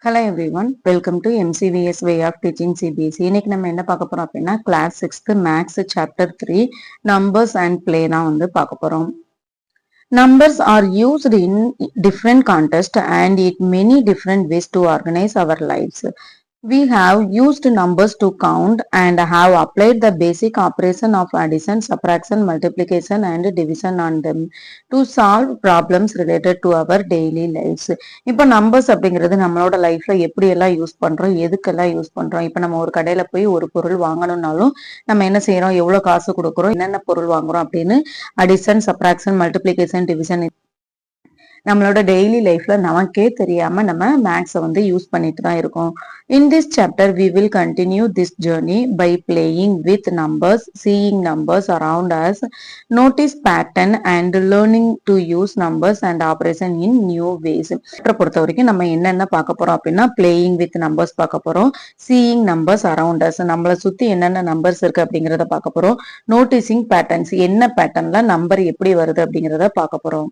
Hello everyone, welcome to MCVS way of teaching CBSE. இன்னைக்கு நம்ம என்ன பார்க்க போறோம் அப்படின்னா class 6th maths chapter 3 numbers and play தான் வந்து பார்க்க போறோம். Numbers are used in different contexts and in many different ways to organize our lives. We have used numbers to count and have applied the basic operation of addition, subtraction, multiplication and division on them to solve problems related to our daily lives. இப்போ numbers அப்படிங்கிறது நம்மளோட லைஃப்ல எப்படி எல்லாம் use பண்றோம், எதுக்கெல்லாம் use பண்றோம். இப்போ நம்ம ஒரு கடையில போய் ஒரு பொருள் வாங்கணும்னாலும் நம்ம என்ன செய்யறோம், எவ்வளவு காசு கொடுக்குறோம், என்னென்ன பொருள் வாங்குறோம் அப்படின்னு அடிஷன், சப்ராக்ஷன், மல்டிபிளிகேஷன், டிவிஷன் நம்மளோட டெய்லி லைஃப்ல நமக்கே தெரியாம நம்ம மேக்ஸை வந்து யூஸ் பண்ணிட்டு தான் இருக்கோம். In this chapter we will continue this journey by playing with numbers, seeing numbers around us, notice pattern and learning to use numbers and operation in new ways. பொறுத்த வரைக்கும் நம்ம என்னென்ன பார்க்க போறோம் அப்படின்னா playing with numbers பார்க்க போறோம், seeing numbers around us, நம்மளை சுத்தி என்னென்ன நம்பர்ஸ் இருக்கு அப்படிங்கறத பார்க்க போறோம், noticing patterns, என்ன பேட்டர்ன்ல நம்பர் எப்படி வருது அப்படிங்கறத பார்க்க போறோம்.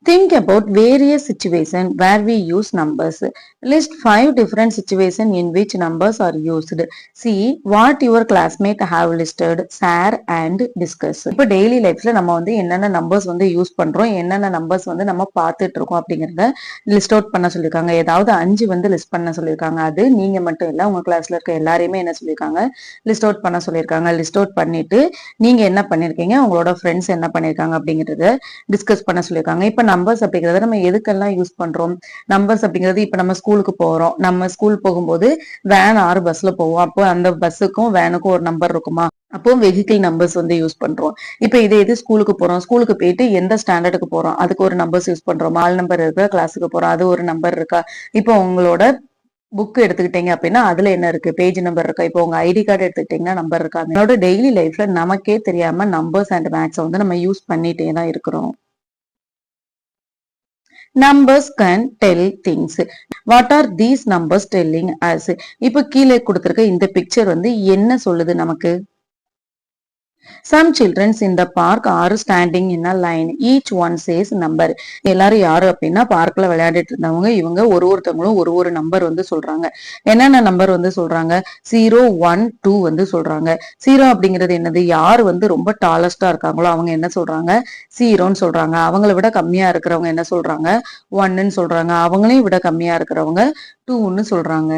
Think about various situations where we use numbers. List 5 different situations in which numbers are used. See what your classmate have listed, share and discuss. இப்போ டெய்லி லைஃப்ல நம்ம வந்து என்னென்ன நம்பர்ஸ் வந்து யூஸ் பண்றோம், என்னென்ன நம்பர்ஸ் வந்து நம்ம பார்த்துட்டு இருக்கோம் அப்படிங்கறத லிஸ்ட் அவுட் பண்ண சொல்லியிருக்காங்க. ஏதாவது 5 வந்து லிஸ்ட் பண்ண சொல்லியிருக்காங்க. அது நீங்க மட்டும் இல்ல, உங்க கிளாஸ்ல இருக்க எல்லாரையுமே என்ன சொல்லியிருக்காங்க, லிஸ்ட் அவுட் பண்ண சொல்லியிருக்காங்க. லிஸ்ட் அவுட் பண்ணிட்டு நீங்க என்ன பண்ணிருக்கீங்க, உங்களோட ஃப்ரெண்ட்ஸ் என்ன பண்ணிருக்காங்க அப்படிங்கறத டிஸ்கஸ் பண்ண சொல்லியிருக்காங்க. இப்ப நம்பர்ஸ் அப்படிங்கறத நம்ம எதுக்கெல்லாம் யூஸ் பண்றோம், நம்பர்ஸ் அப்படிங்கிறது இப்ப நம்ம ஸ்கூலுக்கு போறோம், நம்ம ஸ்கூல் போகும்போது வேன் ஆறு பஸ்ல போவோம், அப்போ அந்த பஸ்ஸுக்கும் வேனுக்கும் ஒரு நம்பர் இருக்குமா, அப்போ வெஹிக்கிள் நம்பர்ஸ் வந்து யூஸ் பண்றோம். இப்ப இது ஸ்கூலுக்கு போறோம், ஸ்கூலுக்கு போயிட்டு எந்த ஸ்டாண்டர்டுக்கு போறோம் அதுக்கு ஒரு நம்பர்ஸ் யூஸ் பண்றோம், ஆல் நம்பர் இருக்கா, கிளாஸுக்கு போறோம் அது ஒரு நம்பர் இருக்கா. இப்போ உங்களோட புக் எடுத்துக்கிட்டீங்க அப்படின்னா அதுல என்ன இருக்கு, பேஜ் நம்பர் இருக்கா. இப்போ உங்க ஐடி கார்டு எடுத்துக்கிட்டீங்கன்னா நம்பர் இருக்கா. நம்மளோட டெய்லி லைஃப்ல நமக்கே தெரியாம நம்பர்ஸ் அண்ட் மேக்ஸ் வந்து நம்ம யூஸ் பண்ணிட்டே தான் இருக்கிறோம். Numbers can tell things. What are these numbers telling us? இப்போ கீழே கொடுத்திருக்க இந்த பிக்சர் வந்து என்ன சொல்லுது நமக்கு. Some children in the park are standing in a line. Each one says number. எல்லாரும் யாரு அப்படின்னா பார்க்ல விளையாடிட்டு இருந்தவங்க. இவங்க ஒருத்தவங்களும் ஒரு நம்பர் வந்து சொல்றாங்க. என்னென்ன நம்பர் வந்து சொல்றாங்க, 0, 1, 2 வந்து சொல்றாங்க. 0 அப்படிங்கிறது என்னது, யார் வந்து ரொம்ப டாலஸ்டா இருக்காங்களோ அவங்க என்ன சொல்றாங்க, 0ன்னு சொல்றாங்க. அவங்களை விட கம்மியா இருக்கிறவங்க என்ன சொல்றாங்க, 1ன்னு சொல்றாங்க. அவங்களையும் விட கம்மியா இருக்கிறவங்க 2ன்னு சொல்றாங்க.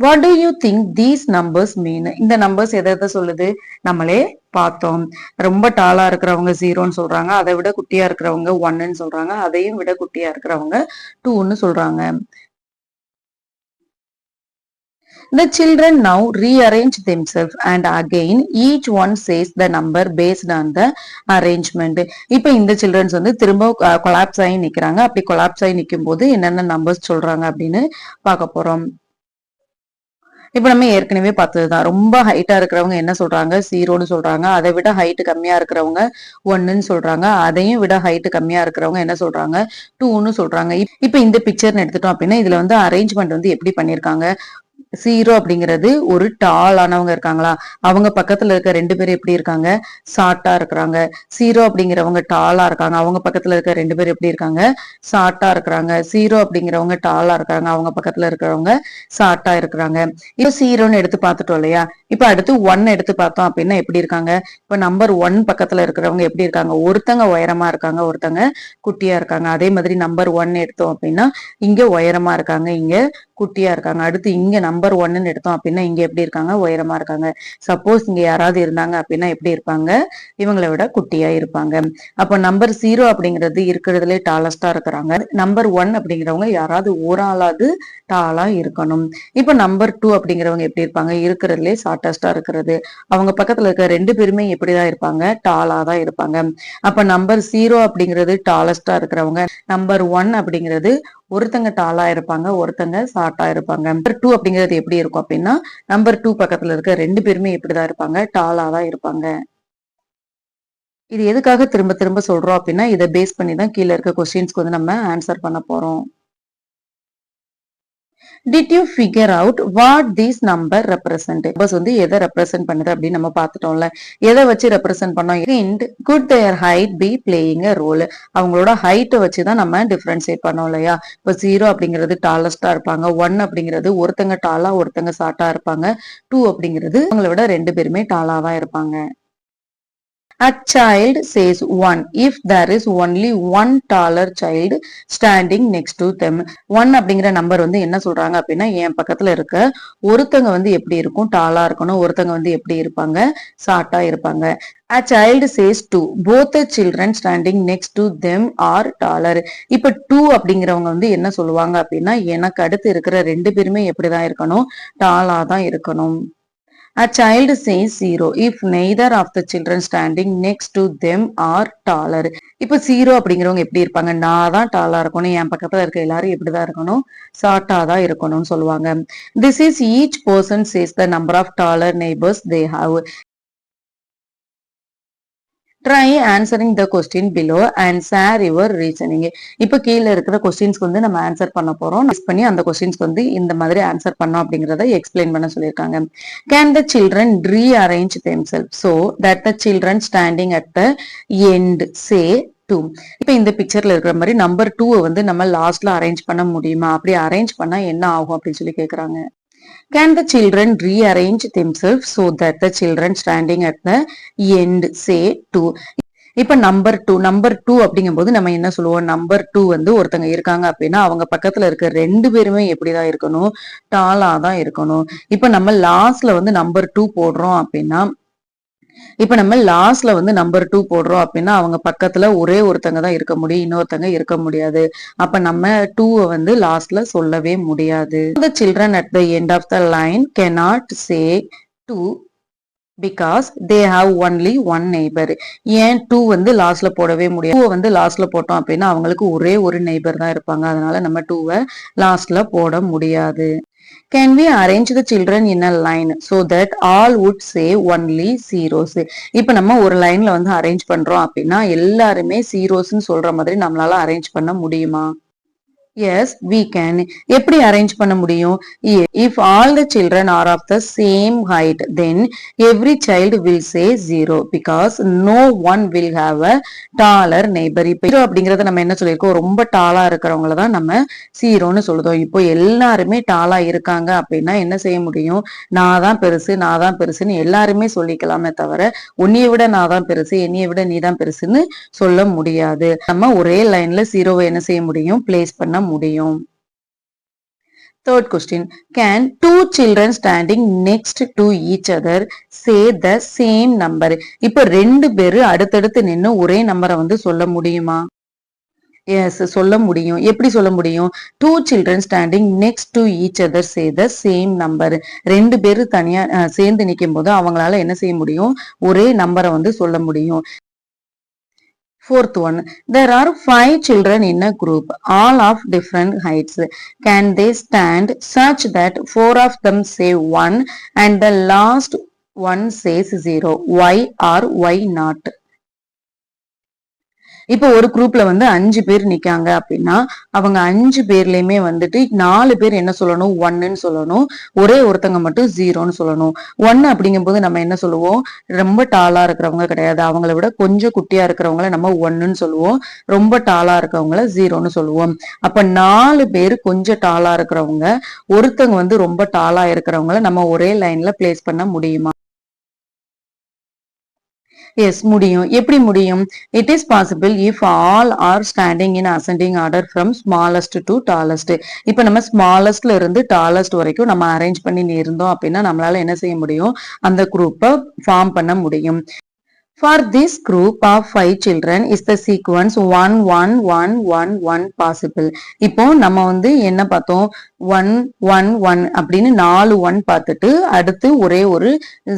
What do you think these numbers mean? இந்த நம்பர்ஸ் எதை சொல்லுது, நம்மளே பார்த்தோம். ரொம்ப டாலா இருக்கிறவங்க 0ன்னு சொல்றாங்க, அதை விட குட்டியா இருக்கிறவங்க 1ன்னு சொல்றாங்க, அதையும் விட குட்டியா இருக்கிறவங்க 2ன்னு சொல்றாங்க. The children now rearrange themselves and again each one says the number based on the arrangement. இப்ப இந்த சில்ட்ரன்ஸ் வந்து திரும்ப கொலாப்ஸ் ஆகி நிக்கிறாங்க. அப்படி கொலாப்ஸ் ஆகி நிக்கும் போது என்னென்ன நம்பர்ஸ் சொல்றாங்க அப்படின்னு பார்க்க போறோம். இப்ப நம்ம ஏற்கனவே பார்த்ததுதான், ரொம்ப ஹைட்டா இருக்கிறவங்க என்ன சொல்றாங்க, 0ன்னு சொல்றாங்க. அதை விட ஹைட் கம்மியா இருக்கிறவங்க 1ன்னு சொல்றாங்க. அதையும் விட ஹைட் கம்மியா இருக்கிறவங்க என்ன சொல்றாங்க, 2ன்னு சொல்றாங்க. இப்ப இந்த பிக்சர்னு எடுத்துட்டோம் அப்படின்னா இதுல வந்து அரேஞ்ச்மெண்ட் வந்து எப்படி பண்ணிருக்காங்க, 0 அப்படிங்கிறது ஒரு டால் ஆனவங்க இருக்காங்களா, அவங்க பக்கத்துல இருக்க 2 பேர் எப்படி இருக்காங்க, ஷார்ட்டா இருக்கிறாங்க. 0 அப்படிங்கிறவங்க டாலா இருக்காங்க, அவங்க பக்கத்துல இருக்க 2 பேர் எப்படி இருக்காங்க, ஷார்ட்டா இருக்கிறாங்க. 0 அப்படிங்கிறவங்க டாலா இருக்காங்க, அவங்க பக்கத்துல இருக்கிறவங்க ஷார்ட்டா இருக்கிறாங்க. இப்போ 0ன்னு எடுத்து பார்த்துட்டோம் இல்லையா. இப்ப அடுத்து 1 எடுத்து பார்த்தோம் அப்படின்னா எப்படி இருக்காங்க, இப்ப நம்பர் 1 பக்கத்துல இருக்கிறவங்க எப்படி இருக்காங்க, ஒருத்தங்க உயரமா இருக்காங்க, ஒருத்தங்க குட்டியா இருக்காங்க. அதே மாதிரி நம்பர் 1 எடுத்தோம் அப்படின்னா இங்க உயரமா இருக்காங்க, இங்க குட்டியா இருக்காங்க. அடுத்து இங்க நம்பர் 1ன்னு எடுத்தோம் அப்படின்னா இங்க எப்படி இருக்காங்க, உயரமா இருக்காங்க. சப்போஸ் இங்க யாராவது இருந்தாங்க அப்படின்னா எப்படி இருப்பாங்க, இவங்களை விட குட்டியா இருப்பாங்க. அப்ப நம்பர் 0 அப்படிங்கிறது இருக்கிறதுலே டாலஸ்டா இருக்கிறாங்க. நம்பர் 1 அப்படிங்கிறவங்க யாராவது ஒரு ஆளாவது டாலா இருக்கணும். இப்ப நம்பர் 2 அப்படிங்கிறவங்க எப்படி இருப்பாங்க, இருக்கிறதுலே ஷார்டஸ்டா இருக்கிறது. அவங்க பக்கத்துல இருக்க 2 பேருமே எப்படிதான் இருப்பாங்க, டாலா தான் இருப்பாங்க. அப்ப நம்பர் 0 அப்படிங்கிறது டாலஸ்டா இருக்கிறவங்க, நம்பர் 1 அப்படிங்கிறது ஒருத்தங்க டாலா இருப்பாங்க, ஒருத்தங்க ஷார்ட்டா இருப்பாங்க. நம்பர் 2 அப்படிங்கிறது எப்படி இருக்கும் அப்படின்னா நம்பர் 2 பக்கத்துல இருக்க 2 பேருமே எப்படிதான் இருப்பாங்க, டாலா தான் இருப்பாங்க. இது எதுக்காக திரும்ப திரும்ப சொல்றோம் அப்படின்னா இதை பேஸ் பண்ணி தான் கீழே இருக்க கொஸ்டின்ஸ்க்கு வந்து நம்ம ஆன்சர் பண்ண போறோம். Did you figure out what these number represent? Numbers வந்து எதை represent பண்ணுது அப்படின்னு நம்ம பார்த்துட்டோம்ல. எதை வச்சு represent பண்ணோம்? And could their height be playing a role? அவங்களோட height வச்சு தான் நம்ம differentiate பண்ணோம் இல்லையா? இப்போ 0 அப்படிங்கிறது டாலஸ்டா இருப்பாங்க, 1 அப்படிங்கிறது ஒருத்தங்க டாலா ஒருத்தங்க ஷார்ட்டா இருப்பாங்க, 2 அப்படிங்கிறது அவங்கள விட 2 பேருமே டாலாவா இருப்பாங்க. A child says 1 if there is only one taller child standing next to them. 1 அப்படிங்கிற நம்பர் வந்து என்ன சொல்றாங்க அப்படின்னா என் பக்கத்துல இருக்க ஒருத்தங்க வந்து எப்படி இருக்கும் டாலா இருக்கணும், ஒருத்தங்க வந்து எப்படி இருப்பாங்க ஷார்ட்டா இருப்பாங்க. A child says 2 both the children standing next to them are taller. இப்ப 2 அப்படிங்கிறவங்க வந்து என்ன சொல்லுவாங்க அப்படின்னா எனக்கு அடுத்து இருக்கிற 2 பேருமே எப்படிதான் இருக்கணும் டாலா தான் இருக்கணும். A child says 0 if neither of the children standing next to them are taller. இப்ப 0 அப்படிங்கிறவங்க எப்படி இருப்பாங்க நான் தான் டாலா இருக்கணும், என் பக்கத்துல இருக்க எல்லாரும் எப்படிதான் இருக்கணும் ஷார்ட்டா தான் இருக்கணும்னு சொல்லுவாங்க. This is each person says the number of taller neighbors they have. Try answering the question below and share your reasoning. இப்ப கீழே இருக்கிற கொஸ்டின்ஸ்க்கு வந்து நம்ம ஆன்சர் பண்ண போறோம். மிஸ் பண்ணி அந்த கொஸ்டின்ஸ்க்கு வந்து இந்த மாதிரி ஆன்சர் பண்ணோம் அப்படிங்கறத எக்ஸ்பிளைன் பண்ண சொல்லியிருக்காங்க. Can the children rearrange themselves so that the children standing at the end say 2? இப்ப இந்த பிக்சர்ல இருக்கிற மாதிரி நம்பர் 2 வந்து நம்ம லாஸ்ட்ல அரேஞ்ச் பண்ண முடியுமா? அப்படி அரேஞ்ச் பண்ணா என்ன ஆகும் அப்படின்னு சொல்லி கேக்குறாங்க. Can the children rearrange themselves so that the children standing at the end say 2? இப்ப நம்பர் 2 அப்படிங்கும்போது நம்ம என்ன சொல்லுவோம் நம்பர் 2 வந்து ஒருத்தங்க இருக்காங்க அப்படின்னா அவங்க பக்கத்துல இருக்க 2 பேருமே எப்படிதான் இருக்கணும் டாலா தான் இருக்கணும். இப்ப நம்ம லாஸ்ட்ல வந்து நம்பர் 2 போடுறோம் அப்படின்னா இப்ப நம்ம லாஸ்ட்ல வந்து நம்பர் 2 போடுறோம் அப்படின்னா அவங்க பக்கத்துல ஒரே ஒருத்தங்க தான் இருக்க முடியும், இன்னொருத்தங்க இருக்க முடியாது. அப்ப நம்ம 2 வந்து லாஸ்ட்ல சொல்லவே முடியாது. The children at the end of the line cannot say 2 because they have only one neighbor. ஏன் 2 வந்து லாஸ்ட்ல போடவே முடியாது? 2 வந்து லாஸ்ட்ல போட்டோம் அப்படின்னா அவங்களுக்கு ஒரே ஒரு நெய்பர் தான் இருப்பாங்க, அதனால நம்ம 2 லாஸ்ட்ல போட முடியாது. Can we arrange the children in a line so that all would say only zeros? இப்ப நம்ம ஒரு லைன்ல வந்து அரேஞ்ச் பண்றோம் அப்படின்னா எல்லாருமே ஜீரோஸ்ன்னு சொல்ற மாதிரி நம்மளால அரேஞ்ச் பண்ண முடியுமா? Yes, we can. எப்படி அரேஞ்ச் பண்ண முடியும்? If all the children are of the same height, then every child will say 0 because no one will have a taller neighbor. இப்போ 0 அப்படிங்கறத நம்ம என்ன சொல்லியிருக்கோம் ரொம்ப டாலா இருக்கிறவங்கள தான் நம்ம 0ன்னு சொல்லுதோம். இப்போ எல்லாருமே டாலா இருக்காங்க அப்படின்னா என்ன செய்ய முடியும் நான் தான் பெருசுன்னு எல்லாருமே சொல்லிக்கலாமே தவிர உன்னைய விட நான் தான் பெருசு என்னைய விட நீ தான் பெருசுன்னு சொல்ல முடியாது. நம்ம ஒரே லைன்ல 0வை என்ன செய்ய முடியும் பிளேஸ் பண்ண முடியும். Third question, can two children standing next to each other say the same number? இப்ப 2 பேரு அடுத்தடுத்து நின்னு ஒரே நம்பரை வந்து சொல்ல முடியுமா? எஸ் சொல்ல முடியும். எப்படி சொல்ல முடியும்? 2 children standing next to each other say the same number. 2 பேரு தனியா சேர்ந்து நிக்கும் போது அவங்களால என்ன செய்ய முடியும் ஒரே நம்பரை வந்து சொல்ல முடியும். Fourth one, there are 5 children in a group, all of different heights. Can they stand such that 4 of them say 1 and the last one says 0? Why or why not? இப்ப ஒரு குரூப்ல வந்து 5 பேர் நிக்காங்க அப்படின்னா அவங்க 5 பேர்லயுமே வந்துட்டு 4 பேர் என்ன சொல்லணும் 1ன்னு சொல்லணும், ஒரே ஒருத்தங்க மட்டும் 0ன்னு சொல்லணும். 1 அப்படிங்கும் போது நம்ம என்ன சொல்லுவோம் ரொம்ப டாலா இருக்கிறவங்க கிடையாது, அவங்கள விட கொஞ்சம் குட்டியா இருக்கிறவங்கள நம்ம 1ன்னு சொல்லுவோம், ரொம்ப டாலா இருக்கிறவங்கள 0ன்னு சொல்லுவோம். அப்ப 4 பேர் கொஞ்சம் டாலா இருக்கிறவங்க ஒருத்தங்க வந்து ரொம்ப டாலா இருக்கிறவங்கள நம்ம ஒரே லைன்ல பிளேஸ் பண்ண முடியுமா? எஸ் முடியும். எப்படி முடியும்? It is possible if all are standing in ascending order from smallest to tallest. இப்ப நம்ம ஸ்மாலஸ்ட்ல இருந்து டாலஸ்ட் வரைக்கும் நம்ம அரேஞ்ச் பண்ணி இருந்தோம் அப்படின்னா நம்மளால என்ன செய்ய முடியும் அந்த குரூப்பை ஃபார்ம் பண்ண முடியும். For this group of 5 children is the sequence 1 1 1 1 1 possible. இப்போ நம்ம வந்து என்ன பார்த்தோம் 1 1 1 அப்படின்னு 4 1 பார்த்துட்டு அடுத்து ஒரே ஒரு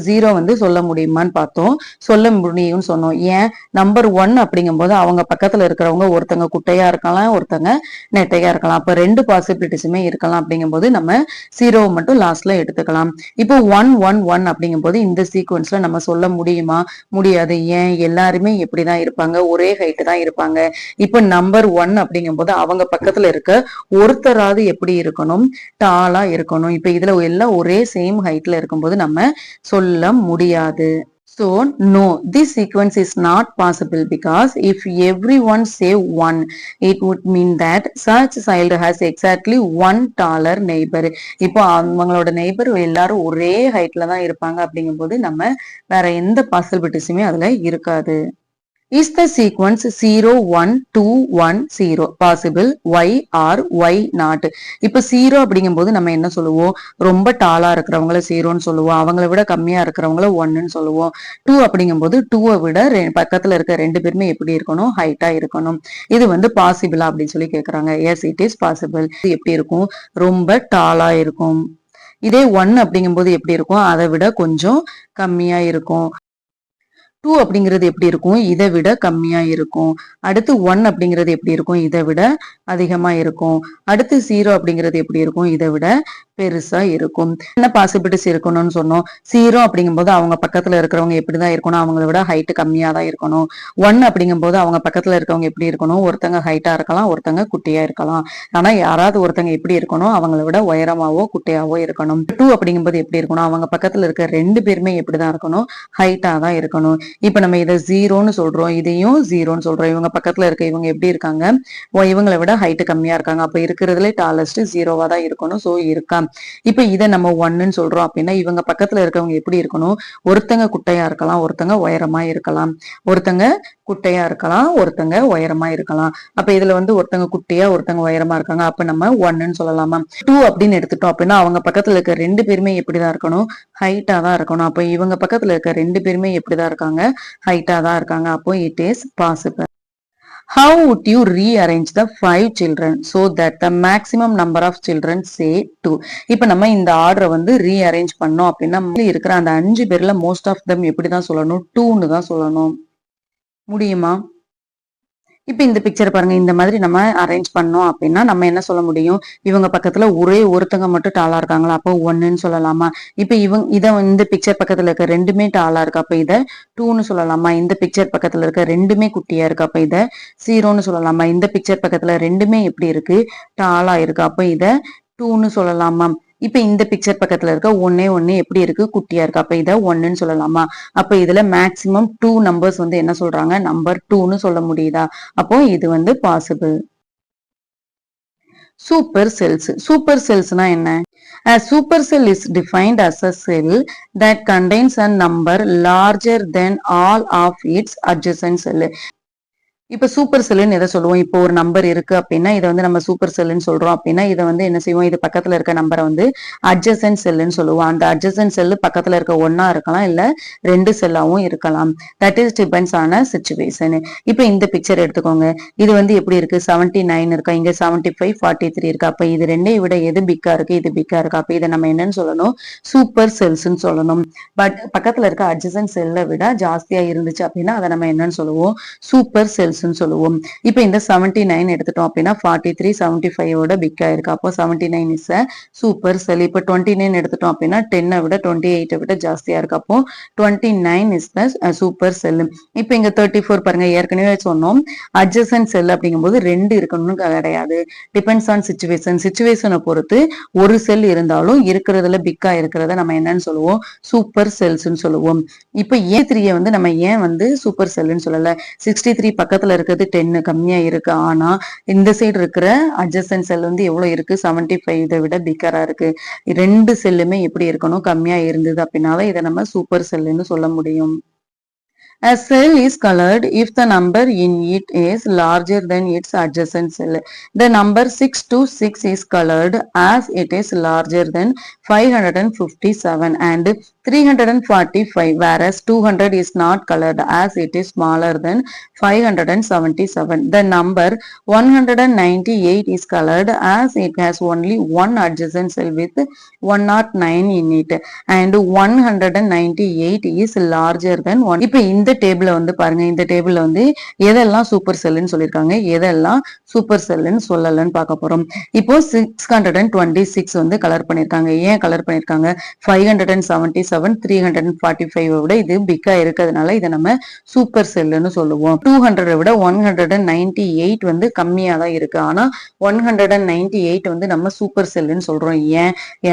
0 வந்து சொல்ல முடியுமான்னு பார்த்தோம். சொல்ல முடியும்னு சொன்னோம். ஏன் நம்பர் 1 அப்படிங்கும் போது அவங்க பக்கத்துல இருக்கிறவங்க ஒருத்தங்க குட்டையா இருக்கலாம் ஒருத்தங்க நெட்டையா இருக்கலாம். அப்ப 2 பாசிபிலிட்டிஸுமே இருக்கலாம். அப்படிங்கும் போது நம்ம 0 மட்டும் லாஸ்ட்ல எடுத்துக்கலாம். இப்போ 1 1 1 அப்படிங்கும் போது இந்த சீக்வன்ஸ்ல நம்ம சொல்ல முடியுமா? முடியாது. ஏன் எல்லாருமே எப்படிதான் இருப்பாங்க ஒரே ஹைட் தான் இருப்பாங்க. இப்ப நம்பர் 1 அப்படிங்கும் போது அவங்க பக்கத்துல இருக்க ஒருத்தராவது எப்படி இருக்கணும் இருக்கணும், டாலா இருக்கணும். இப்ப இதுல எல்லாம் ஒரே சேம் ஹைட்ல இருக்கும்போது நம்ம சொல்ல முடியாது. So, no, this sequence is not possible because if everyone say one, it would mean that such child has exactly one taller neighbor. இப்போ அவங்களோட நெய்பர் எல்லாரும் ஒரே ஹைட்ல தான் இருப்பாங்க அப்படிங்கும்போது நம்ம வேற எந்த பாசிபிலிட்டிஸுமே அதுல இருக்காது. Is the sequence 0, 1, 2, 1, 0 possible? Why or why not? இப்ப 0 அப்படிங்கும்போது நம்ம என்ன சொல்லுவோம், ரொம்ப டாலா இருக்கிறவங்கள 0ன்னு சொல்லுவோம், அவங்கள விட கம்மியா இருக்கிறவங்கள 1ன்னு சொல்லுவோம். 2 அப்படிங்கும்போது 2வை விட பக்கத்துல இருக்க ரெண்டு பேருமே எப்படி இருக்கணும், ஹைட்டா இருக்கணும். இது வந்து பாசிபிளா அப்படின்னு சொல்லி கேக்குறாங்க. Yes, it is possible. இது எப்படி இருக்கும், ரொம்ப டாலா இருக்கும். இதே 1 அப்படிங்கும்போது எப்படி இருக்கும், அதை விட கொஞ்சம் கம்மியா இருக்கும். 2 அப்படிங்கிறது எப்படி இருக்கும், இதை விட கம்மியா இருக்கும். அடுத்து 1 அப்படிங்கிறது எப்படி இருக்கும், இதை விட அதிகமா இருக்கும். அடுத்து 0 அப்படிங்கிறது எப்படி இருக்கும், இதை விட பெருசா இருக்கும். என்ன பாசிபிலிட்டிஸ் இருக்கணும்னு சொன்னோம். 0 அப்படிங்கும்போது அவங்க பக்கத்துல இருக்கிறவங்க எப்படிதான் இருக்கணும், அவங்கள விட ஹைட் கம்மியா தான் இருக்கணும். 1 அப்படிங்கும்போது அவங்க பக்கத்துல இருக்கவங்க எப்படி இருக்கணும், ஒருத்தங்க ஹைட்டா இருக்கலாம், ஒருத்தங்க குட்டியா இருக்கலாம். ஆனா யாராவது ஒருத்தங்க எப்படி இருக்கணும், அவங்கள விட உயரமாவோ குட்டையாவோ இருக்கணும். 2 அப்படிங்கும்போது எப்படி இருக்கணும், அவங்க பக்கத்துல இருக்க ரெண்டு பேருமே எப்படிதான் இருக்கணும், ஹைட்டா தான் இருக்கணும். இப்ப நம்ம இதை 0ன்னு சொல்றோம், இதையும் 0ன்னு சொல்றோம். இவங்க பக்கத்துல இருக்க இவங்க எப்படி இருக்காங்க, இவங்களை விட ஹைட் கம்மியா இருக்காங்க. அப்ப இருக்கிறதுல டாலஸ்ட் 0வா தான் இருக்கணும். சோ இருக்கா. இப்ப இதை நம்ம 1ன்னு சொல்றோம் அப்படின்னா இவங்க பக்கத்துல இருக்கவங்க எப்படி இருக்கணும், ஒருத்தங்க குட்டையா இருக்கலாம், ஒருத்தங்க உயரமா இருக்கலாம். ஒருத்தங்க குட்டையா இருக்கலாம், ஒருத்தங்க உயரமா இருக்கலாம். அப்ப இதுல வந்து ஒருத்தங்க குட்டியா ஒருத்தங்க உயரமா இருக்காங்க. அப்ப நம்ம 1ன்னு சொல்லலாமா. 2 அப்படின்னு எடுத்துட்டோம் அப்படின்னா அவங்க பக்கத்துல இருக்க ரெண்டு பேருமே எப்படிதான் இருக்கணும், ஹைட்டா தான் இருக்கணும். அப்ப இவங்க பக்கத்துல இருக்க ரெண்டு பேருமே எப்படிதான் இருக்காங்க, ஹைட்டா தான் இருக்காங்க. அப்போ it is possible. How would you rearrange the 5 children so that the maximum number of children say 2? இப்ப நம்ம இந்த ஆர்டரை வந்து ரீஅரேஞ்ச் பண்ணோம் அப்படின்னா இருக்கிற அந்த 5 பேர்ல மோஸ்ட் ஆஃப் தம் எப்படிதான் சொல்லணும், 2ன்னு தான் சொல்லணும். முடியுமா? இப்ப இந்த பிக்சர் பாருங்க, இந்த மாதிரி நம்ம அரேஞ்ச் பண்ணோம் அப்படின்னா நம்ம என்ன சொல்ல முடியும், இவங்க பக்கத்துல ஒரே ஒருத்தங்க மட்டும் டாலா இருக்காங்களா, அப்போ 1ன்னு சொல்லலாமா. இப்ப இந்த பிக்சர் பக்கத்துல இருக்க ரெண்டுமே டாலா இருக்கு, அப்ப இத 2ன்னு சொல்லலாமா. இந்த பிக்சர் பக்கத்துல இருக்க ரெண்டுமே குட்டியா இருக்கு, அப்ப இத 0ன்னு சொல்லலாமா. இந்த பிக்சர் பக்கத்துல ரெண்டுமே எப்படி இருக்கு, டாலா இருக்கு, அப்ப இத 2ன்னு சொல்லலாமா. இப்ப இந்த பிக்சர் பக்கத்துல இருக்க ஒண்ணே எப்படி இருக்கு, குட்டியா இருக்கு, அப்ப இத 1ன்னு சொல்லலாமா. அப்ப இதுல மேக்சிமம் 2 நம்பர்ஸ் வந்து என்ன சொல்றாங்க, நம்பர் 2ன்னு சொல்ல முடியுதா. அப்போ இது வந்து பாசிபிள். Super cells. சூப்பர் செல்ஸ்னா என்ன? A supercell is defined as a cell that contains a number larger than all of its adjacent cell. இப்ப சூப்பர் செல்லுன்னு எதை சொல்லுவோம், இப்போ ஒரு நம்பர் இருக்கு அப்படின்னா இதை வந்து நம்ம சூப்பர் செல்லுன்னு சொல்றோம் அப்படின்னா இதை வந்து என்ன செய்வோம், இது பக்கத்துல இருக்க நம்பரை வந்து அட்ஜசன்ட் செல்லுன்னு சொல்லுவோம். அந்த அட்ஜசன்ட் செல்லு பக்கத்துல இருக்க ஒன்னா இருக்கலாம், இல்ல ரெண்டு செல்லாவும் இருக்கலாம். தட் இஸ் டிபெண்ட்ஸ் ஆன சிச்சுவேஷன். இப்ப இந்த பிக்சர் எடுத்துக்கோங்க, இது வந்து எப்படி இருக்கு, 79 இருக்கா, இங்க 75, 43 இருக்கு. அப்ப இது ரெண்டையும் விட எது பிக்கா இருக்கு, இது பிக்கா இருக்கு. அப்ப இதை நம்ம என்னன்னு சொல்லணும், சூப்பர் செல்ஸ்ன்னு சொல்லணும். பட் பக்கத்துல இருக்க அட்ஜசன்ட் செல்லை விட ஜாஸ்தியா இருந்துச்சு அப்படின்னா அதை நம்ம என்னன்னு சொல்லுவோம், சூப்பர் செல்ஸ் சொல்லுவோம். இப்ப இந்த 79 எடுத்துட்டோம் அப்படின்னா 43 75ஓட பிக்கா இருக்கு, அப்போ 79 இஸ் a சூப்பர் செல். இப்ப 29 எடுத்துட்டோம் அப்படின்னா 10 விட 28 விட ஜாஸ்தியா இருக்கு, அப்போ 29 இஸ் த சூப்பர் செல். இப்ப இங்க 34 பாருங்க, ஏற்கனவே சொன்னோம் அட்ஜசன்ட் செல் அப்படிங்கும்போது ரெண்டு இருக்கணும்னு கிடையாது, டிபெண்ட்ஸ் ஆன் சிச்சுவேஷன். சிச்சுவேஷனை பொறுத்து ஒரு செல் இருந்தாலும் இருக்கிறதுல பிக்கா இருக்கிறத நம்ம என்னன்னு சொல்லுவோம், சூப்பர் செல்ஸ்ன்னு சொல்லுவோம். இப்ப A3 வந்து நம்ம ஏன் வந்து சூப்பர் செல்லுன்னு சொல்லல, 63 பக்கத்துல இருக்கிறது 10 கம்மியா இருக்கு, ஆனா இந்த சைடு இருக்கிற அட்ஜசன்ட் செல் வந்து எவ்வளவு இருக்கு, 75 இதை விட பிக்கரா இருக்கு. ரெண்டு செல்லுமே எப்படி இருக்கணும், கம்மியா இருந்தது அப்படின்னாதான் இதை நம்ம சூப்பர் செல்லுன்னு சொல்ல முடியும். A cell is colored if the number in it is larger than its adjacent cell. The number 626 is colored as it is larger than 557 and 345, whereas 200 is not colored as it is smaller than 577. The number 198 is colored as it has only one adjacent cell with 109 in it and 198 is larger than 1. இப்ப இந்த இந்த டேபிள வந்து பாருங்க, இந்த டேபிள்ல வந்து எதெல்லாம் super செல்லுன்னு சொல்லியிருக்காங்க, எதெல்லாம் சூப்பர் செல்லுன்னு சொல்லலன்னு பார்க்க போறோம். இப்போ 626 வந்து கலர் பண்ணிருக்காங்க. ஏன் கலர் பண்ணிருக்காங்க? 577 345 விட இது பிக்கா இருக்கிறதுனால இதை நம்ம சூப்பர் செல்லுன்னு சொல்லுவோம். 200 விட 198 வந்து கம்மியா தான் இருக்கு. ஆனா 198 வந்து நம்ம சூப்பர் செல்லுன்னு சொல்றோம்.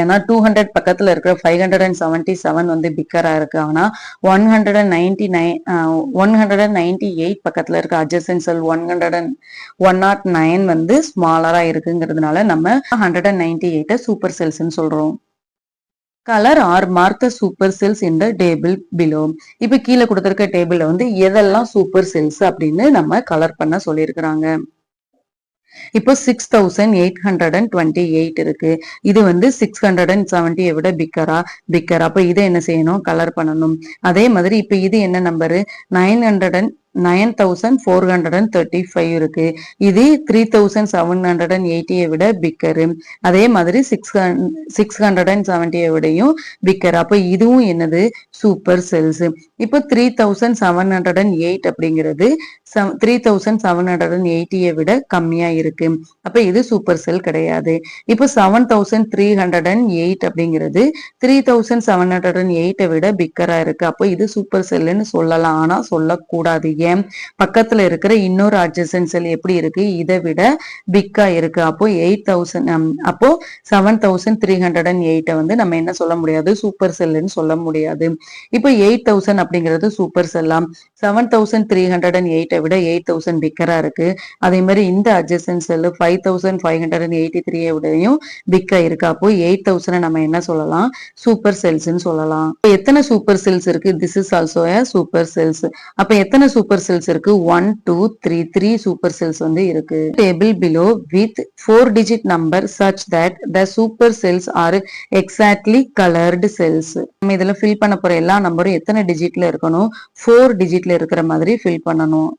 ஏன்னா 200 பக்கத்துல இருக்கிற 577 வந்து பிக்கரா இருக்கு. ஆனா 198 பக்கத்துல இருக்க அட்ஜசன்ட் செல் 109 வந்து ஸ்மாலரா இருக்குங்கிறதுனால நம்ம 198 சூப்பர் செல்ஸ்ன்னு சொல்றோம். Colour or mark the super cells in the table below. இப்ப கீழே கொடுத்திருக்க டேபிள்ல வந்து எதெல்லாம் சூப்பர் செல்ஸ் அப்படின்னு நம்ம கலர் பண்ண சொல்லியிருக்கிறாங்க. இப்போ 6828 இருக்கு. இது வந்து 670 விட பிக்கரா. அப்ப இதை என்ன செய்யணும்? கலர் பண்ணணும். அதே மாதிரி இப்ப இது என்ன நம்பரு? 9435 இருக்கு. இது 3780 விட பிக்கரு. அதே மாதிரி 670 விடையும் பிக்கர். அப்ப இதுவும் என்னது? Super cells. இப்போ 3708 அப்படிங்கிறது 3780 விட கம்மியா இருக்கு. அப்ப இது சூப்பர் செல் கிடையாது. இப்போ 7308 அப்படிங்கிறது 3708 விட பிக்கரா இருக்கு. அப்போ இது சூப்பர் செல்லுன்னு சொல்லலாம். ஆனா சொல்லக்கூடாது. ஏன்? பக்கத்துல இருக்கிற இன்னொரு அட்ஜசன்ட் செல் எப்படி இருக்கு? இதை விட பிக்கா இருக்கு. அப்போ 7308 வந்து நம்ம என்ன சொல்ல முடியாது? சூப்பர் செல்லுன்னு சொல்ல முடியாது. இப்போ 8000 அப்படிங்கிறது சூப்பர் செல்லாம். 7308 விட 8000 பிக்கரா இருக்கு. அதே மாதிரி இந்த அட்ஜசன்ட் செல் 5583 விடையும் பிக்கா இருக்கு. அப்போ 8000 நம்ம என்ன சொல்லலாம்? சூப்பர் செல்ஸ்ன்னு சொல்லலாம். எத்தனை சூப்பர் செல்ஸ் இருக்கு? This is also a super cells. அப்ப எத்தனை சூப்பர் செல்ஸ் இருக்கு? 1 2 3 சூப்பர் செல்ஸ் வந்து இருக்கு. Table below with 4 digit number such that the super cells are exactly colored cells. நம்ம இதுல ஃபில் பண்ண போற எல்லா நம்பரும் எத்தனை டிஜிட்ல இருக்கணும்? 4 டிஜிட்ல இருக்கிற மாதிரி ஃபில் பண்ணணும்.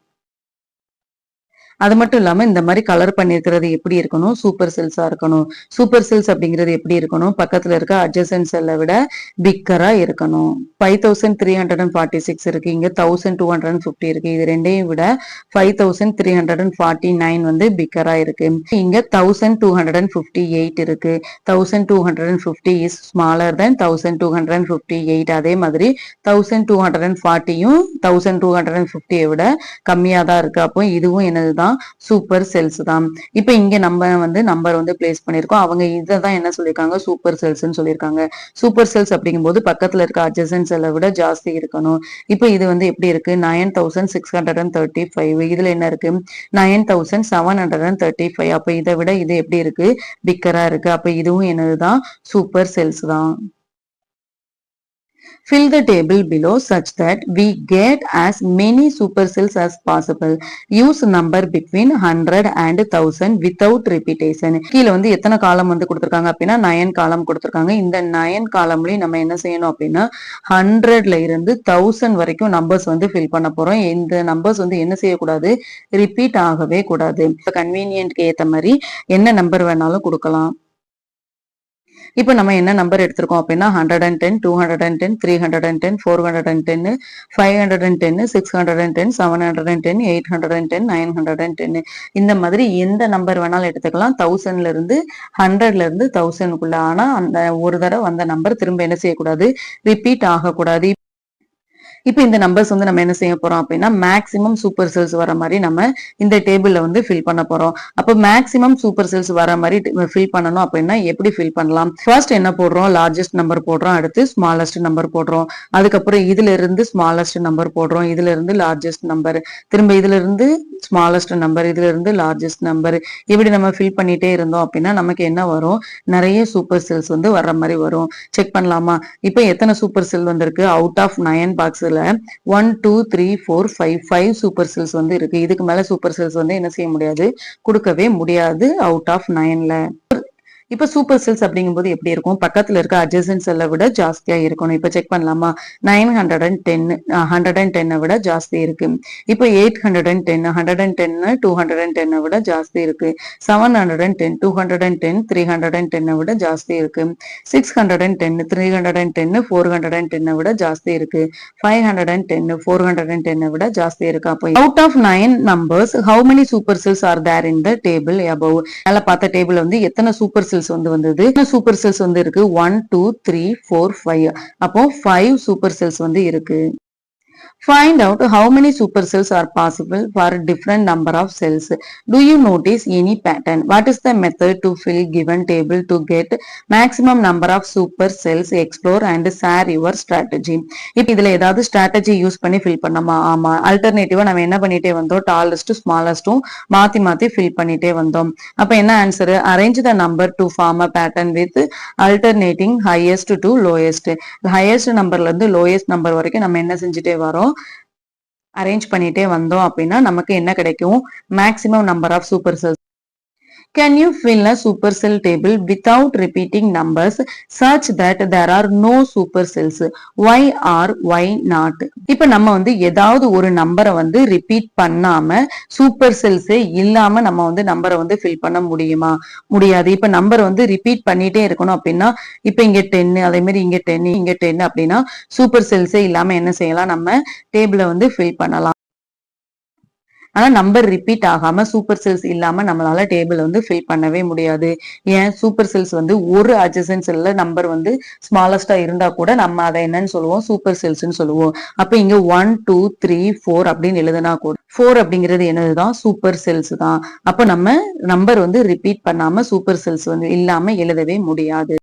அது மட்டும் இல்லாம இந்த மாதிரி கலர் பண்ணிருக்கிறது எப்படி இருக்கணும்? சூப்பர் செல்ஸா இருக்கணும். சூப்பர் செல்ஸ் அப்படிங்கிறது எப்படி இருக்கணும்? பக்கத்துல இருக்க அட்ஜசன்ட் செல்லை விட பிக்கரா இருக்கணும். 5346 இருக்கு. இங்க 1250 இருக்கு. இது ரெண்டையும் விட 5349 வந்து பிக்கரா இருக்கு. இங்க 1258 இருக்கு. 1250 இஸ் ஸ்மாலர் தென் 1258. அதே மாதிரி 1240யும் 1250 விட கம்மியா தான் இருக்கு. அப்போ இதுவும் என்னதுதான்? சூப்பர் செல்ஸ் தான். இப்ப இங்க நம்ம வந்து நம்பர் வந்து பிளேஸ் பண்ணிருக்கோம். அவங்க இதான் என்ன சொல்லிருக்காங்க? சூப்பர் செல்ஸ்ன்னு சொல்லியிருக்காங்க. சூப்பர் செல்ஸ் அப்படிங்கும்போது பக்கத்துல இருக்க அட்ஜசன்ட் செல்லை விட ஜாஸ்தி இருக்கணும். இப்ப இது வந்து எப்படி இருக்கு? 9635. இதுல என்ன இருக்கு? 9735. அப்ப இதை விட இது எப்படி இருக்கு? பிக்கரா இருக்கு. அப்ப இதுவும் என்னதுதான்? சூப்பர் செல்ஸ் தான். Fill the table below such that we get as many supercells as possible. Use number between 100 and 1000 without repetition. கீழ வந்து எத்தனை காலம் வந்து கொடுத்திருக்காங்க அப்படின்னா 9 காலம் கொடுத்திருக்காங்க. இந்த 9 காலம்லயும் நம்ம என்ன செய்யணும் அப்படின்னா 100ல இருந்து 1000 வரைக்கும் நம்பர்ஸ் வந்து ஃபில் பண்ண போறோம். இந்த நம்பர்ஸ் வந்து என்ன செய்யக்கூடாது? ரிப்பீட் ஆகவே கூடாது. கன்வீனியன்ட்க்கு ஏத்த மாதிரி என்ன நம்பர் வேணாலும் கொடுக்கலாம். இப்ப நம்ம என்ன நம்பர் எடுத்திருக்கோம் அப்படின்னா 110 210 310 410 510 610 710 810 910 இந்த மாதிரி எந்த நம்பர் வேணாலும் எடுத்துக்கலாம். 1000ல இருந்து 100ல இருந்து 1000க்குள்ள. ஆனா அந்த ஒரு தடவை வந்த நம்பர் திரும்ப என்ன செய்யக்கூடாது? ரிப்பீட் ஆகக்கூடாது. இப்ப இந்த நம்பர்ஸ் வந்து நம்ம என்ன செய்ய போறோம் அப்படின்னா மேக்சிமம் சூப்பர் செல்ஸ் வர மாதிரி நம்ம இந்த டேபிள்ல வந்து ஃபில் பண்ண போறோம். அப்ப மேக்சிமம் சூப்பர் செல்ஸ் வர மாதிரி ஃபில் பண்ணணும் அப்படின்னா எப்படி ஃபில் பண்ணலாம்? ஃபர்ஸ்ட் என்ன போடுறோம்? லார்ஜஸ்ட் நம்பர் போடுறோம். அடுத்து ஸ்மாலஸ்ட் நம்பர் போடுறோம். அதுக்கப்புறம் இதுல இருந்து ஸ்மாலஸ்ட் நம்பர் போடுறோம். இதுல இருந்து லார்ஜஸ்ட் நம்பர், திரும்ப இதுல இருந்து ஸ்மாலஸ்ட் நம்பர், இதுல இருந்து லார்ஜஸ்ட் நம்பர். இப்படி நம்ம ஃபில் பண்ணிட்டே இருந்தோம் அப்படின்னா நமக்கு என்ன வரும்? நிறைய சூப்பர் செல்ஸ் வந்து வர்ற மாதிரி வரும். செக் பண்ணலாமா? இப்ப எத்தனை சூப்பர் செல் வந்திருக்கு? அவுட் ஆஃப் 9 பாக்ஸ்ல 1 2 3 4 5 சூப்பர் செல்ஸ் வந்து இருக்கு. இதுக்கு மேல சூப்பர் செல்ஸ் வந்து என்ன செய்ய முடியாது? கொடுக்கவே முடியாது அவுட் ஆஃப் 9ல. இப்ப சூப்பர் செல்ஸ் அப்படிங்கும்போது எப்படி இருக்கும்? பக்கத்துல இருக்க அட்ஜசன்ட் செல்லை விட ஜாஸ்தியா இருக்கணும். இப்ப செக் பண்ணலாமா? 910 110 விட ஜாஸ்தி இருக்கு. இப்ப 810 110 210 விட ஜாஸ்தி இருக்கு. 710 210 310 விட ஜாஸ்தி இருக்கு. 610 310 410 விட ஜாஸ்தி இருக்கு. 510 410 விட ஜாஸ்தி இருக்கு. அப்போ out of 9 numbers how many super cells are there in the table above? மேல பார்த்த டேபிள் வந்து எத்தனை சூப்பர் செல்ஸ் வந்தது? சூப்பர் செல்ஸ் வந்து இருக்கு 1 2 3 4 5. அப்போ 5 சூப்பர் செல்ஸ் வந்து இருக்கு. Find out how many super cells are possible for different number of cells. Do you notice any pattern? What is the method to fill given table to get maximum number of super cells? Explore and share your strategy. இப்ப இதுல ஏதாவது strategy use பண்ணி fill பண்ணமா? ஆமா. அல்டர்னேட்டிவா நம்ம என்ன பண்ணிட்டே வந்தோம்? tallest smallestும் மாத்தி fill பண்ணிட்டே வந்தோம். அப்ப என்ன answer? Arrange the number to form a pattern with alternating highest to lowest. highest numberல இருந்து lowest number வரைக்கும் நம்ம என்ன செஞ்சுட்டே வரோம்? அரேஞ்ச் பண்ணிட்டே வந்தோம் அப்படின்னா நமக்கு என்ன கிடைக்கும்? Maximum number of super cells. Can you fill a super cell table without repeating numbers such that there are no super cells? Why or why not? இப்ப நம்ம வந்து ஏதாவது ஒரு நம்பரை வந்து ரிப்பீட் பண்ணாம சூப்பர் செல்ஸே இல்லாம நம்ம வந்து நம்பரை வந்து ஃபில் பண்ண முடியுமா? முடியாது. இப்ப நம்பர் வந்து ரிப்பீட் பண்ணிட்டே இருக்கணும் அப்படின்னா இப்ப இங்க 10 அதே மாதிரி இங்க 10 இங்க 10 அப்படின்னா சூப்பர் செல்ஸே இல்லாம என்ன செய்யலாம்? நம்ம டேபிளை வந்து ஃபில் பண்ணலாம். ஆனா நம்பர் ரிப்பீட் ஆகாம சூப்பர் செல்ஸ் இல்லாம நம்மளால டேபிள் வந்து ஃபில் பண்ணவே முடியாது. ஏன்? சூப்பர் செல்ஸ் வந்து ஒரு அட்ஜசன்ட் செல்ல நம்பர் வந்து ஸ்மாலஸ்டா இருந்தா கூட நம்ம அதை என்னன்னு சொல்லுவோம்? சூப்பர் செல்ஸ்ன்னு சொல்லுவோம். அப்ப இங்க 1 2 3 4 அப்படின்னு எழுதுனா கூட 4 அப்படிங்கிறது என்னதுதான்? சூப்பர் செல்ஸ் தான். அப்ப நம்ம நம்பர் வந்து ரிப்பீட் பண்ணாம சூப்பர் செல்ஸ் வந்து இல்லாம எழுதவே முடியாது.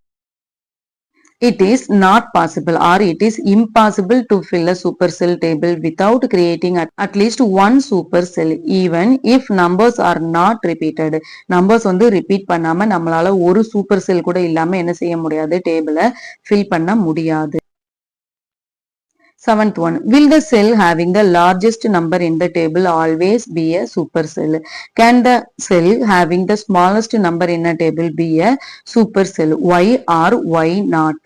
It is not possible or it is impossible to fill a super cell table without creating at least one super cell even if numbers are not repeated. Numbers வந்து repeat பண்ணாம நம்மளால ஒரு super செல் கூட இல்லாம என்ன செய்ய முடியாது? டேபிளை fill பண்ண முடியாது. Seventh one, will the cell having the largest number in the table always be a super cell? Can the cell having the smallest number in a table be a super cell? Why or why not?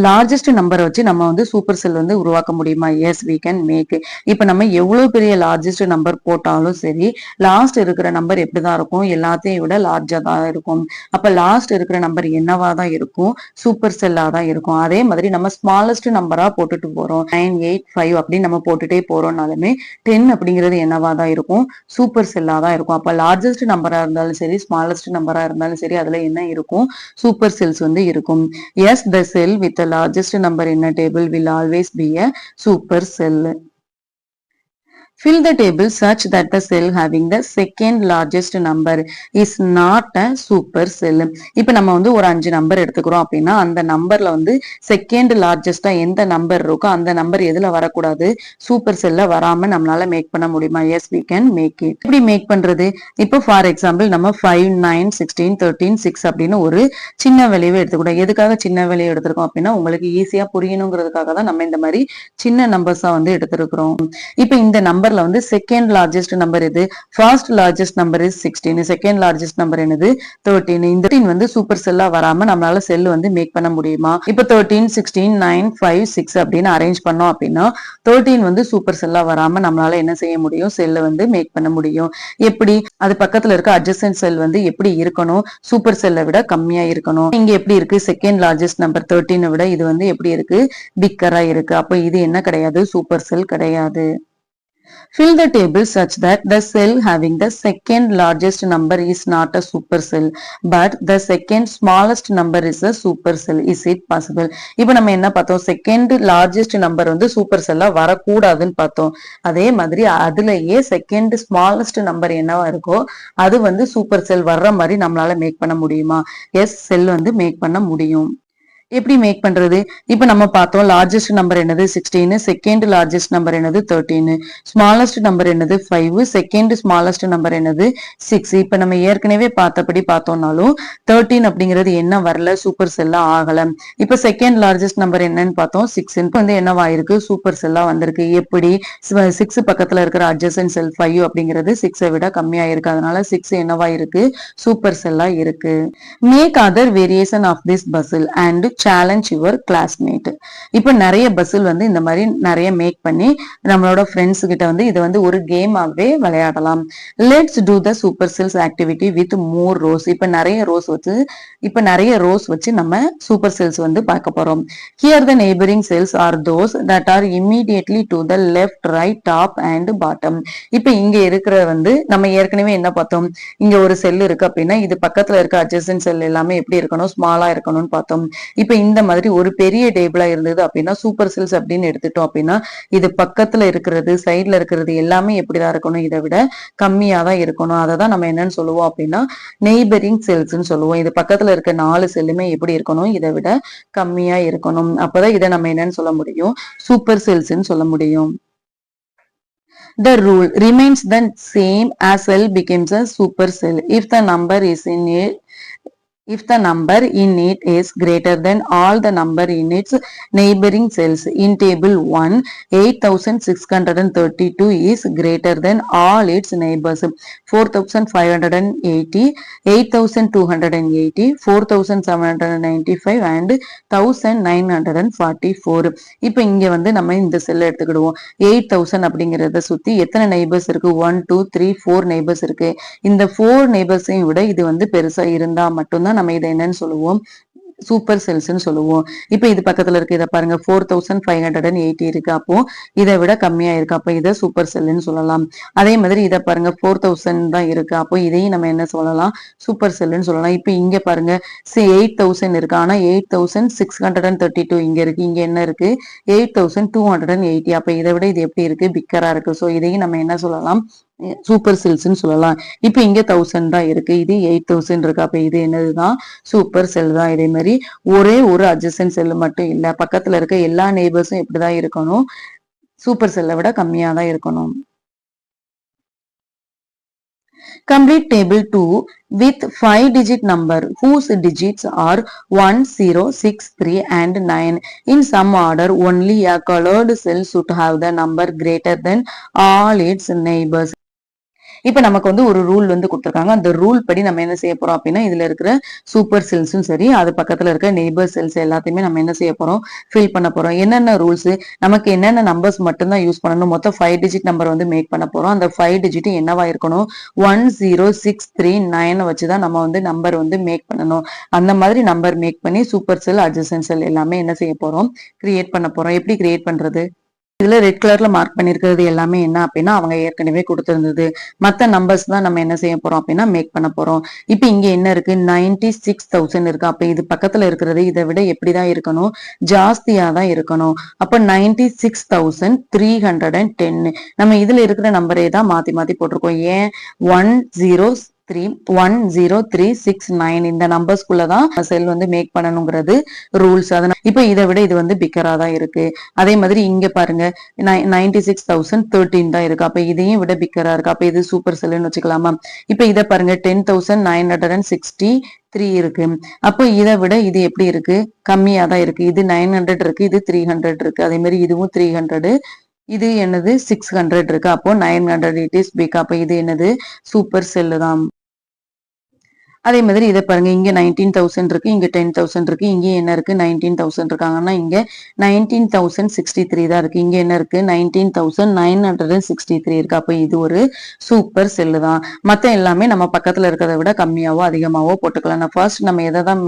Largest நம்பரை வச்சு நம்ம வந்து super cell வந்து உருவாக்க முடியுமா? Yes, we can make. இப்ப நம்ம எவ்வளவு பெரிய லார்ஜஸ்ட் நம்பர் போட்டாலும் சரி, லாஸ்ட் இருக்கிற நம்பர் எப்படிதான் இருக்கும்? எல்லாத்தையும் விட லார்ஜா தான் இருக்கும். அப்ப லாஸ்ட் இருக்கிற நம்பர் என்னவா தான் இருக்கும்? சூப்பர் செல்லா தான் இருக்கும். அதே மாதிரி நம்ம ஸ்மாலஸ்ட் நம்பரா போட்டுட்டு போறோம். 9 8 5 அப்படின்னு நம்ம போட்டுட்டே போறோம்னாலுமே 10 அப்படிங்கிறது என்னவா தான் இருக்கும்? சூப்பர் செல்லா தான் இருக்கும். அப்ப லார்ஜஸ்ட் நம்பரா இருந்தாலும் சரி, ஸ்மாலஸ்ட் நம்பரா இருந்தாலும் சரி, அதுல என்ன இருக்கும்? சூப்பர் செல்ஸ் வந்து இருக்கும். Yes, the cell with the largest number in a table will always be a super cell. Fill the table such that the cell having the second largest number is not a super cell. இப்ப நம்ம வந்து ஒரு 5 number எடுத்துக்கிறோம் அப்படின்னா அந்த நம்பர்ல வந்து second லார்ஜஸ்டா எந்த நம்பர் இருக்கோ அந்த நம்பர் எதுல வரக்கூடாது? சூப்பர் செல்ல வராம நம்மளால மேக் பண்ண முடியுமா? Yes, we can make it. எப்படி மேக் பண்றது? இப்போ ஃபார் எக்ஸாம்பிள் நம்ம 5 9 16 13 6 அப்படின்னு ஒரு சின்ன வேல்யூவை எடுத்துக்கூடாது. எதுக்காக சின்ன வேல்யூ எடுத்திருக்கோம் அப்படின்னா உங்களுக்கு ஈஸியா புரியணுங்கிறதுக்காக தான் நம்ம இந்த மாதிரி சின்ன நம்பர்ஸா வந்து எடுத்திருக்கிறோம். இப்ப இந்த நம்பர்ல வந்து செகண்ட் லார்ஜஸ்ட் நம்பர் இது, first largest number is 16, second largest number என்னது? 13. இந்த 13 வந்து சூப்பர் செல்லா வராம நம்மளால செல் வந்து மேக் பண்ண முடியுமா? இப்ப 13 16 9 5 6 அப்படின்னு அரேஞ்ச் பண்ணோம் அப்படின்னா 13 வந்து சூப்பர் செல்லா வராம நம்மளால என்ன செய்ய முடியும்? செல்ல வந்து மேக் பண்ண முடியும். எப்படி? அது பக்கத்துல இருக்க அட்ஜசன்ட் செல் வந்து எப்படி இருக்கணும்? சூப்பர் செல்லை விட கம்மியா இருக்கணும். இங்க எப்படி இருக்கு? செகண்ட் லார்ஜஸ்ட் நம்பர் 13 விட இது வந்து எப்படி இருக்கு? பிக்கரா இருக்கு. அப்ப இது என்ன கிடையாது? சூப்பர் செல் கிடையாது. Fill the table such that the cell having the second largest number is not a super cell, but the second smallest number is a super cell. Is it possible? இப்ப நம்ம என்ன பார்த்தோம்? செகண்ட் லார்ஜஸ்ட் நம்பர் வந்து super செல்லா வரக்கூடாதுன்னு பார்த்தோம். அதே மாதிரி அதுலயே செகண்ட் ஸ்மாலஸ்ட் நம்பர் என்னவா இருக்கோ அது வந்து சூப்பர் செல் வர்ற மாதிரி நம்மளால மேக் பண்ண முடியுமா? எஸ், செல் வந்து மேக் பண்ண முடியும். எப்படி மேக் பண்றது? இப்ப நம்ம பார்த்தோம் லார்ஜஸ்ட் நம்பர் என்னது 16, செகண்ட் லார்ஜஸ்ட் நம்பர் என்னது 13, ஸ்மாலஸ்ட் நம்பர் என்னது 5, செகண்ட் ஸ்மாலஸ்ட் நம்பர் என்னது 6. இப்ப நம்ம ஏற்கனவே பார்த்தபடி பார்த்தோம்னாலும் 13 அப்படிங்கிறது என்ன வரல, சூப்பர் செல்லா ஆகல. இப்ப செகண்ட் லார்ஜஸ்ட் நம்பர் என்னன்னு பார்த்தோம் 6 வந்து என்னவாயிருக்கு, சூப்பர் செல்லா வந்திருக்கு. எப்படி 6 பக்கத்துல இருக்கிற அட்ஜசன்ட் செல் 5 அப்படிங்கிறது 6 விட கம்மியா இருக்கு, அதனால 6 என்னவா இருக்கு, சூப்பர் செல்லா இருக்கு. Make other variation of this puzzle and challenge your classmate. இப்ப நிறைய பசில் வந்து இந்த மாதிரி நிறைய மேக் பண்ணி நம்மளோட ஃப்ரெண்ட்ஸ் கிட்ட வந்து இதை வந்து ஒரு கேமாவே விளையாடலாம். Let's do the super cells activity with more rows. இப்ப நிறைய ரோஸ் வச்சு நம்ம சூப்பர் செல்ஸ் வந்து பார்க்க போறோம். Here the neighbouring cells are those that are immediately to the left, right, top and bottom. இப்ப இங்க இருக்கிற வந்து நம்ம ஏற்கனவே என்ன பார்த்தோம், இங்க ஒரு செல் இருக்கு அப்படின்னா இது பக்கத்துல இருக்க அட்ஜசன்ட் செல் எல்லாமே எப்படி இருக்கணும், ஸ்மாலா இருக்கணும்னு பார்த்தோம். இப்ப இந்த மாதிரி ஒரு பெரிய டேபிளா இருந்தது அப்படின்னா சூப்பர் செல்ஸ் அப்படின்னு எடுத்துட்டோம் அப்படின்னா இது பக்கத்துல இருக்கிறது, சைட்ல இருக்கிறது எல்லாமே எப்படிதான் இருக்கணும், இதை விட கம்மியா தான் இருக்கணும். அதை தான் நம்ம என்னன்னு சொல்லுவோம் அப்படின்னா நெய்பரிங் செல்ஸ்ன்னு சொல்லுவோம். இது பக்கத்துல இருக்க 4 செல்லுமே எப்படி இருக்கணும், இதை விட கம்மியா இருக்கணும். அப்பதான் இதை நம்ம என்னன்னு சொல்ல முடியும், சூப்பர் செல்ஸ்ன்னு சொல்ல முடியும். The rule remains the same as cell becomes a super cell if the number is in it if the number in it is greater than all the number in its neighboring cells. In table 1, 8632 is greater than all its neighbors. 4580, 8280, 4795 and 1944. இப்ப இங்க வந்து நம்ம இந்த செல் எடுத்துக்கிடுவோம். 8000 அப்படிங்கறத சுத்தி எத்தனை neighbours இருக்கு, 1 2 3 4 neighbours இருக்கு. இந்த 4 நெய்பர்ஸையும் விட இது வந்து பெருசா இருந்தா மட்டும்தான் நம்ம இதை என்னன்னு சொல்லுவோம், சூப்பர் செல்ஸ்ன்னு சொல்லுவோம். இப்ப இது பக்கத்துல இருக்கு, இதை பாருங்க 4580 இருக்கு, அப்போ இதை விட கம்மியா இருக்கு, அப்ப இதை சூப்பர் செல்லுன்னு சொல்லலாம். அதே மாதிரி இதை பாருங்க 4000 தான் இருக்கு, அப்போ இதையும் நம்ம என்ன சொல்லலாம், சூப்பர் செல்லுன்னு சொல்லலாம். இப்ப இங்க பாருங்க 8000 இருக்கு, ஆனா 8632 இங்க இருக்கு, இங்க என்ன இருக்கு 8280, அப்ப இதை விட இது எப்படி இருக்கு, பிக்கரா இருக்கு. சோ இதையும் நம்ம என்ன சொல்லலாம், சூப்பர் செல்ஸ்ன்னு சொல்லலாம். இப்ப இங்க 1000 தான் இருக்கு, இது 8000 இருக்கு, அப்ப இது என்னதுதான், சூப்பர் செல் தான். இதே மாதிரி ஒரே ஒரு அட்ஜசன்ட் செல் மட்டும் இல்ல, பக்கத்துல இருக்க எல்லா நெய்பர்ஸும் இப்படிதான் இருக்கணும், சூப்பர் செல்லை விட கம்மியா தான் இருக்கணும். Complete table 2 with 5-digit number whose digits are 1, 0, 6, 3 and 9 in some order. Only a colored cell should have the number greater than all its neighbors. இப்ப நமக்கு வந்து ஒரு ரூல் வந்து கொடுத்துருக்காங்க. அந்த ரூல் படி நம்ம என்ன செய்ய போறோம் அப்படின்னா இதுல இருக்கிற சூப்பர் செல்ஸும் சரி, அது பக்கத்துல இருக்க நெய்பர் செல்ஸ் எல்லாத்தையுமே நம்ம என்ன செய்ய போறோம், ஃபில் பண்ண போறோம். என்னென்ன ரூல்ஸ், நமக்கு என்னென்ன நம்பர்ஸ் மட்டும்தான் யூஸ் பண்ணணும், மொத்தம் 5 டிஜிட் நம்பர் வந்து மேக் பண்ண போறோம். அந்த 5 டிஜிட் என்னவா இருக்கணும், 1 0 6 3 9 வச்சுதான் நம்ம வந்து நம்பர் வந்து மேக் பண்ணணும். அந்த மாதிரி நம்பர் மேக் பண்ணி சூப்பர் செல், அட்ஜசன்ட் செல் எல்லாமே என்ன செய்ய போறோம், கிரியேட் பண்ண போறோம். எப்படி கிரியேட் பண்றது, இதுல ரெட் கலர்ல மார்க் பண்ணிருக்கிறது எல்லாமே என்ன அப்படின்னா அவங்க ஏற்கனவே கொடுத்திருந்தது. மத்த நம்பர்ஸ் தான் நம்ம என்ன செய்ய போறோம் அப்படின்னா மேக் பண்ண போறோம். இப்ப இங்க என்ன இருக்கு, 96,000 இருக்கு. அப்ப இது பக்கத்துல இருக்கிறது இதை விட எப்படிதான் இருக்கணும், ஜாஸ்தியா தான் இருக்கணும். அப்ப 96,310 நம்ம இதுல இருக்கிற நம்பரே தான் மாத்தி மாத்தி போட்டிருக்கோம். ஏன் 103,10369 இந்த நம்பர்ஸ்குள்ளதான் செல் வந்து மேக் பண்ணணுங்கிறது ரூல்ஸ். அதனால இப்ப இதை விட இது வந்து பிக்கரா தான் இருக்கு. அதே மாதிரி இங்க பாருங்க 96,013 தான் இருக்கு, அப்ப இதையும் விட பிக்கரா இருக்கு, அப்ப இது சூப்பர் செல்லுன்னு வச்சுக்கலாமா. இப்ப இதை பாருங்க 10,963 இருக்கு, அப்போ இதை விட இது எப்படி இருக்கு, கம்மியா தான் இருக்கு. இது 900 இருக்கு, இது 300 இருக்கு, அதே மாதிரி இதுவும் 300, இது என்னது 600 இருக்கு, அப்போ 900 இட் இஸ் பிக், அப்ப இது என்னது சூப்பர் செல்லு தான். அதே மாதிரி இதை பாருங்க, இங்க 19,000 இருக்கு, இங்க 10,000 இருக்கு, இங்க என்ன இருக்கு 19,000 இருக்காங்கன்னா இங்க 19,063 தான் இருக்கு, இங்க என்ன இருக்கு 19,963 இருக்கு, அப்ப இது ஒரு சூப்பர் செல்லு தான். மத்த எல்லாமே நம்ம பக்கத்துல இருக்கிறத விட கம்மியாவோ அதிகமாவோ போட்டுக்கலாம். ஃபர்ஸ்ட் நம்ம எதை தான்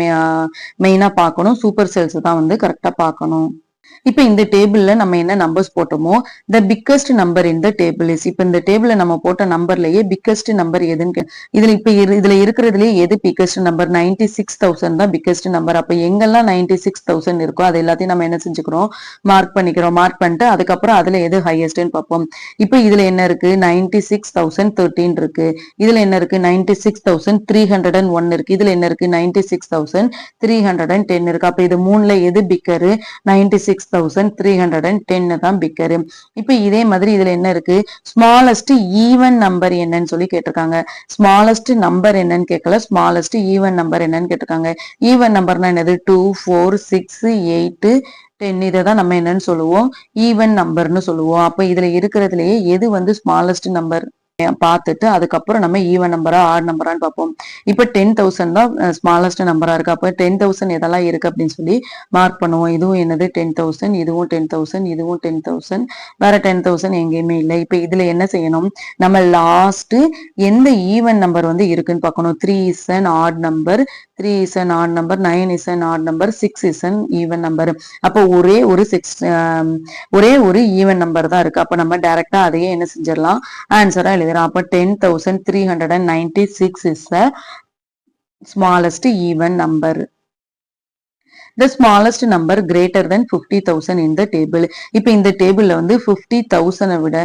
மெயினா பார்க்கணும், சூப்பர் செல்ஸ் தான் வந்து கரெக்டா பார்க்கணும். இப்ப இந்த டேபிள்ல நம்ம என்ன numbers போட்டோமோ the biggest number in the table is இப்ப இந்த டேபிள்ல நம்ம போட்ட நம்பர்லயே biggest நம்பர் எதுன்னு இதுல இப்ப இதுல இருக்கிறதுலயே எது biggest நம்பர் 96,000 தான் biggest நம்பர். அப்ப எங்கெல்லாம் 96,000 இருக்கோ அது எல்லாத்தையும் நம்ம என்ன செஞ்சுக்கிறோம் மார்க் பண்ணிக்கிறோம். மார்க் பண்ணிட்டு அதுக்கப்புறம் அதுல எது ஹையஸ்ட்னு பார்ப்போம். இப்ப இதுல என்ன இருக்கு 96,013 இருக்கு. இதுல என்ன இருக்கு 96,301 இருக்கு. இதுல என்ன இருக்கு 96,310 இருக்கு. அப்ப இது மூணுல எது பிக்கரு 96,310 தான் பிக்கரு. இப்ப இதே மாதிரி இதுல என்ன இருக்கு ஸ்மாலஸ்ட் ஈவன் நம்பர் என்னன்னு சொல்லி கேட்டிருக்காங்க. ஸ்மாலஸ்ட் நம்பர் என்னன்னு கேட்கல, ஸ்மாலஸ்ட் ஈவன் நம்பர் என்னன்னு கேட்டிருக்காங்க. ஈவன் நம்பர்னா என்னது 2 4 6 8 10 இதை தான் நம்ம என்னன்னு சொல்லுவோம் ஈவன் நம்பர்னு சொல்லுவோம். அப்ப இதுல இருக்கிறதுலயே எது வந்து ஸ்மாலஸ்ட் நம்பர் பார்த்துட்டு அதுக்கப்புறம் நம்ம ஈவன் நம்பரா ஆட் நம்பரான்னு பார்ப்போம். இப்ப 10,000 தான் ஸ்மாலஸ்ட் நம்பரா இருக்கு. அப்ப 10,000 எதெல்லாம் இருக்கு அப்படின்னு சொல்லி மார்க் பண்ணுவோம். இதுவும் என்னது 10,000, இதுவும் 10,000, இதுவும் 10,000, வேற 10,000 எங்கேயுமே இல்லை. இப்ப இதுல என்ன செய்யணும் நம்ம லாஸ்ட் எந்த ஈவன் நம்பர் வந்து இருக்குன்னு பார்க்கணும். 3 is an odd number, 3 is an odd number, 9 is an odd number, 6 is an even number. அப்போ ஒரே ஒரு ஈவன் நம்பர் தான் இருக்கு. அப்ப நம்ம டைரக்டா அதையே என்ன செஞ்சிடலாம் ஆன்சரா எழுதுறோம். அப்ப 10,396 is the smallest even number. The smallest number greater than 50,000 in the table. இப்ப இந்த டேபிள்ல வந்து 50,000 விட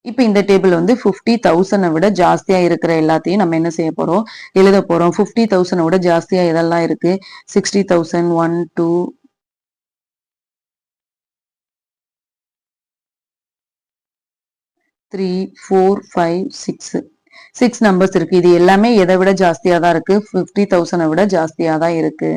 இப்ப இந்த டேபிள் வந்து 50,000 விட ஜாஸ்தியா இருக்கிற எல்லாத்தையும் நம்ம என்ன செய்ய போறோம் எழுத போறோம். 50,000 விட ஜாஸ்தியா எதெல்லாம் இருக்கு 60,000, 1 2 3 4 5 6 6 நம்பர்ஸ் இருக்கு. இது எல்லாமே எதை விட ஜாஸ்தியா தான் இருக்கு 50,000 விட ஜாஸ்தியா தான் இருக்கு.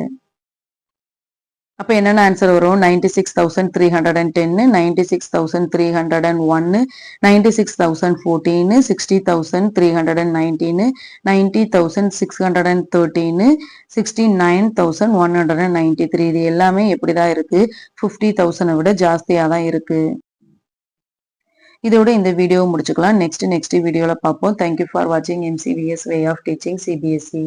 அப்ப என்னென்ன ஆன்சர் வரும் 96,310, 96,301, 96,014, 60,319, 90,613, 69,193. இது எல்லாமே எப்படிதான் இருக்கு 50,000 விட ஜாஸ்தியா தான் இருக்கு. இதோட இந்த வீடியோ முடிச்சுக்கலாம். நெக்ஸ்ட் வீடியோல பார்ப்போம். தேங்க்யூ ஃபார் வாட்சிங் MCVS way of teaching CBSE.